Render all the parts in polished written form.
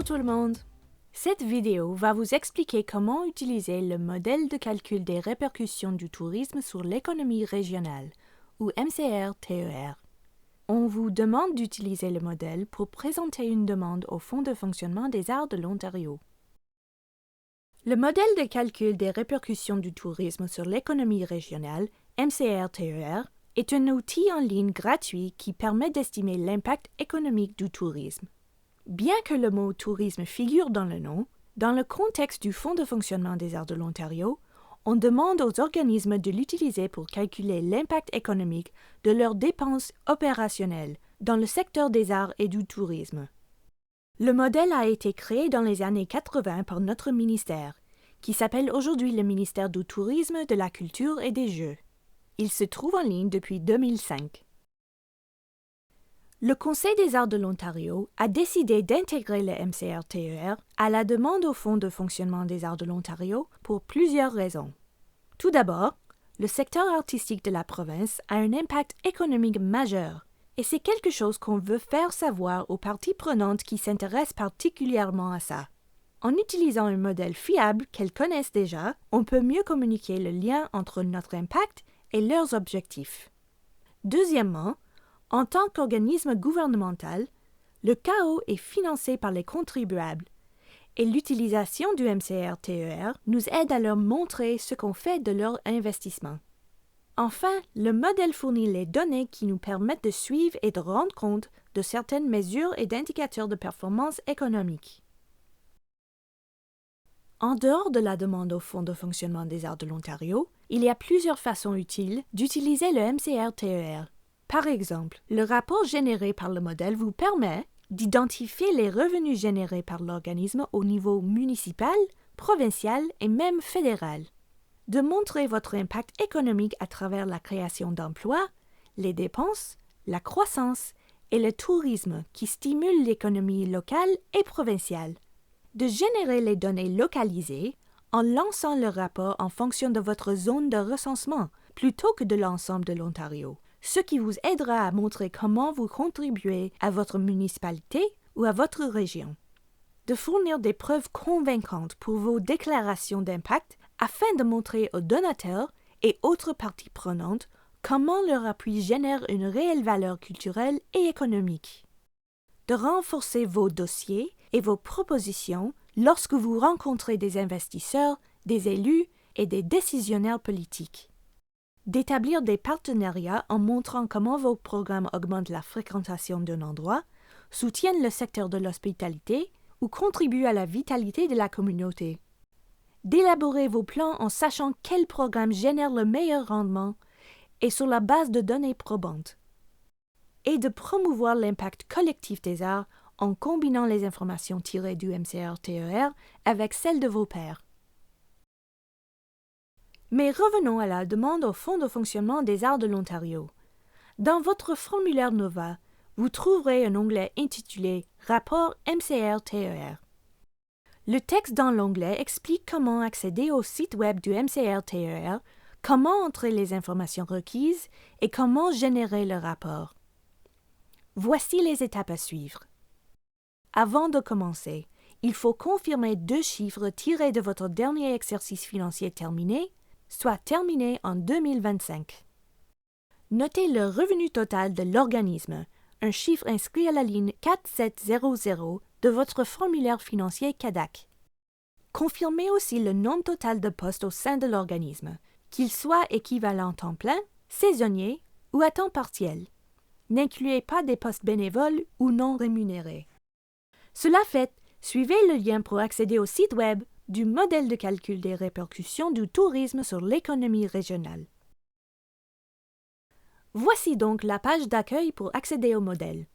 Bonjour tout le monde! Cette vidéo va vous expliquer comment utiliser le modèle de calcul des répercussions du tourisme sur l'économie régionale, ou MCR-TER. On vous demande d'utiliser le modèle pour présenter une demande au Fonds de fonctionnement des arts de l'Ontario. Le modèle de calcul des répercussions du tourisme sur l'économie régionale, MCR-TER, est un outil en ligne gratuit qui permet d'estimer l'impact économique du tourisme. Bien que le mot tourisme figure dans le nom, dans le contexte du Fonds de fonctionnement des arts de l'Ontario, on demande aux organismes de l'utiliser pour calculer l'impact économique de leurs dépenses opérationnelles dans le secteur des arts et du tourisme. Le modèle a été créé dans les années 80 par notre ministère, qui s'appelle aujourd'hui le ministère du Tourisme, de la Culture et des Jeux. Il se trouve en ligne depuis 2005. Le Conseil des arts de l'Ontario a décidé d'intégrer le MCR-TER à la demande au Fonds de fonctionnement des arts de l'Ontario pour plusieurs raisons. Tout d'abord, le secteur artistique de la province a un impact économique majeur, et c'est quelque chose qu'on veut faire savoir aux parties prenantes qui s'intéressent particulièrement à ça. En utilisant un modèle fiable qu'elles connaissent déjà, on peut mieux communiquer le lien entre notre impact et leurs objectifs. Deuxièmement, en tant qu'organisme gouvernemental, le CAO est financé par les contribuables et l'utilisation du MCR-TER nous aide à leur montrer ce qu'on fait de leur investissement. Enfin, le modèle fournit les données qui nous permettent de suivre et de rendre compte de certaines mesures et d'indicateurs de performance économique. En dehors de la demande au Fonds de fonctionnement des arts de l'Ontario, il y a plusieurs façons utiles d'utiliser le MCR-TER. Par exemple, le rapport généré par le modèle vous permet d'identifier les revenus générés par l'organisme au niveau municipal, provincial et même fédéral, de montrer votre impact économique à travers la création d'emplois, les dépenses, la croissance et le tourisme qui stimulent l'économie locale et provinciale, de générer les données localisées en lançant le rapport en fonction de votre zone de recensement plutôt que de l'ensemble de l'Ontario, ce qui vous aidera à montrer comment vous contribuez à votre municipalité ou à votre région. De fournir des preuves convaincantes pour vos déclarations d'impact afin de montrer aux donateurs et autres parties prenantes comment leur appui génère une réelle valeur culturelle et économique. De renforcer vos dossiers et vos propositions lorsque vous rencontrez des investisseurs, des élus et des décisionnaires politiques. D'établir des partenariats en montrant comment vos programmes augmentent la fréquentation d'un endroit, soutiennent le secteur de l'hospitalité ou contribuent à la vitalité de la communauté. D'élaborer vos plans en sachant quel programme génère le meilleur rendement et sur la base de données probantes. Et de promouvoir l'impact collectif des arts en combinant les informations tirées du MCR-TER avec celles de vos pairs. Mais revenons à la demande au Fonds de fonctionnement des arts de l'Ontario. Dans votre formulaire NOVA, vous trouverez un onglet intitulé « Rapport MCR-TER ». Le texte dans l'onglet explique comment accéder au site web du MCR-TER, comment entrer les informations requises et comment générer le rapport. Voici les étapes à suivre. Avant de commencer, il faut confirmer 2 chiffres tirés de votre dernier exercice financier terminé, soit terminé en 2025. Notez le revenu total de l'organisme, un chiffre inscrit à la ligne 4700 de votre formulaire financier CADAC. Confirmez aussi le nombre total de postes au sein de l'organisme, qu'ils soient équivalents temps plein, saisonniers ou à temps partiel. N'incluez pas des postes bénévoles ou non rémunérés. Cela fait, suivez le lien pour accéder au site web du modèle de calcul des répercussions du tourisme sur l'économie régionale. Voici donc la page d'accueil pour accéder au modèle.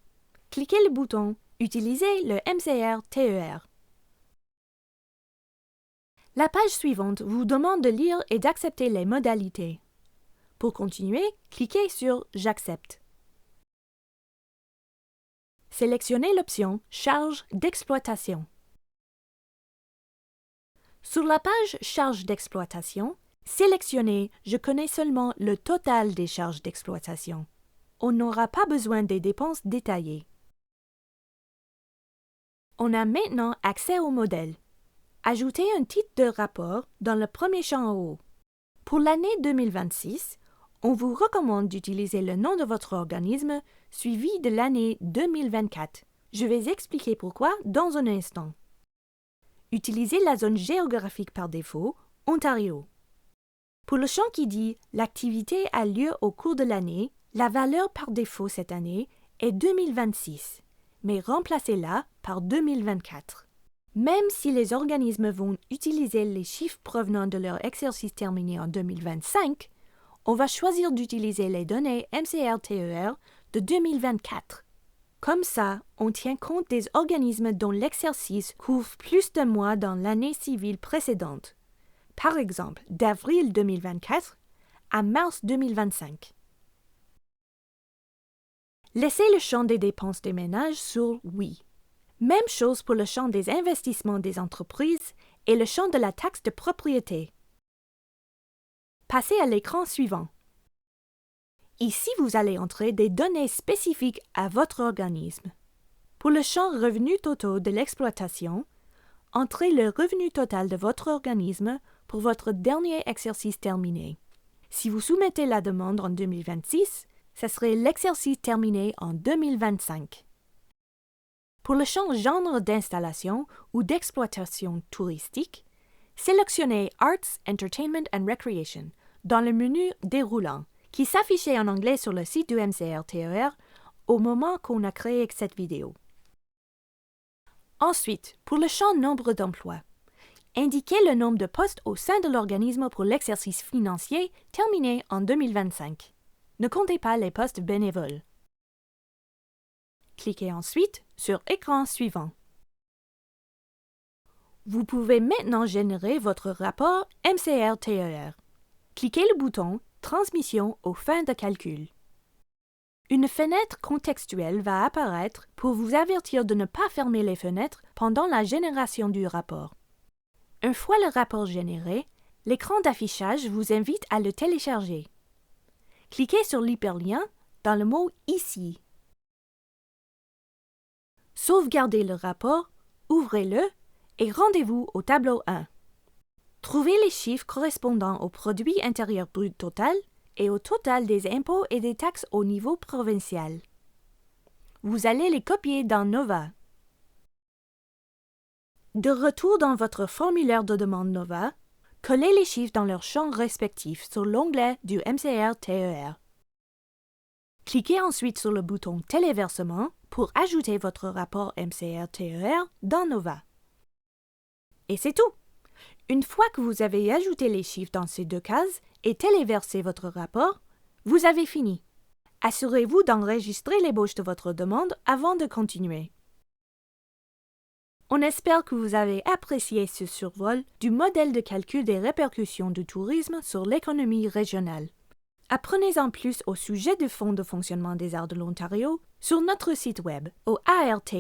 Cliquez le bouton « Utiliser le MCR-TER ». La page suivante vous demande de lire et d'accepter les modalités. Pour continuer, cliquez sur « J'accepte ». Sélectionnez l'option « Charges d'exploitation ». Sur la page « Charges d'exploitation », sélectionnez « Je connais seulement le total des charges d'exploitation ». On n'aura pas besoin des dépenses détaillées. On a maintenant accès au modèle. Ajoutez un titre de rapport dans le premier champ en haut. Pour l'année 2026, on vous recommande d'utiliser le nom de votre organisme suivi de l'année 2024. Je vais expliquer pourquoi dans un instant. Utilisez la zone géographique par défaut, Ontario. Pour le champ qui dit « L'activité a lieu au cours de l'année », la valeur par défaut cette année est 2026, mais remplacez-la par 2024. Même si les organismes vont utiliser les chiffres provenant de leur exercice terminé en 2025, on va choisir d'utiliser les données MCR-TER de 2024. Comme ça, on tient compte des organismes dont l'exercice couvre plus de mois dans l'année civile précédente. Par exemple, d'avril 2024 à mars 2025. Laissez le champ des dépenses des ménages sur « Oui ». Même chose pour le champ des investissements des entreprises et le champ de la taxe de propriété. Passez à l'écran suivant. Ici, vous allez entrer des données spécifiques à votre organisme. Pour le champ revenus totaux de l'exploitation, entrez le revenu total de votre organisme pour votre dernier exercice terminé. Si vous soumettez la demande en 2026, ce serait l'exercice terminé en 2025. Pour le champ genre d'installation ou d'exploitation touristique, sélectionnez Arts, Entertainment and Recreation dans le menu déroulant qui s'affichait en anglais sur le site du MCR-TER au moment qu'on a créé cette vidéo. Ensuite, pour le champ nombre d'emplois, indiquez le nombre de postes au sein de l'organisme pour l'exercice financier terminé en 2025. Ne comptez pas les postes bénévoles. Cliquez ensuite sur « Écran suivant ». Vous pouvez maintenant générer votre rapport MCR-TER. Cliquez le bouton « Transmission aux fins de calcul ». Une fenêtre contextuelle va apparaître pour vous avertir de ne pas fermer les fenêtres pendant la génération du rapport. Une fois le rapport généré, l'écran d'affichage vous invite à le télécharger. Cliquez sur l'hyperlien dans le mot « Ici ». Sauvegardez le rapport, ouvrez-le et rendez-vous au tableau 1. Trouvez les chiffres correspondant au produit intérieur brut total et au total des impôts et des taxes au niveau provincial. Vous allez les copier dans Nova. De retour dans votre formulaire de demande Nova, collez les chiffres dans leurs champs respectifs sur l'onglet du MCR-TER. Cliquez ensuite sur le bouton « Téléversement » pour ajouter votre rapport MCR-TER dans Nova. Et c'est tout! Une fois que vous avez ajouté les chiffres dans ces deux cases et téléversé votre rapport, vous avez fini. Assurez-vous d'enregistrer l'ébauche de votre demande avant de continuer. On espère que vous avez apprécié ce survol du modèle de calcul des répercussions du tourisme sur l'économie régionale. Apprenez-en plus au sujet du Fonds de fonctionnement des arts de l'Ontario sur notre site web au arts.on.ca.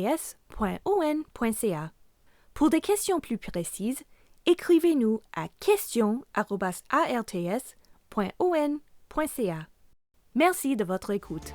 Pour des questions plus précises, écrivez-nous à questions@arts.on.ca. Merci de votre écoute.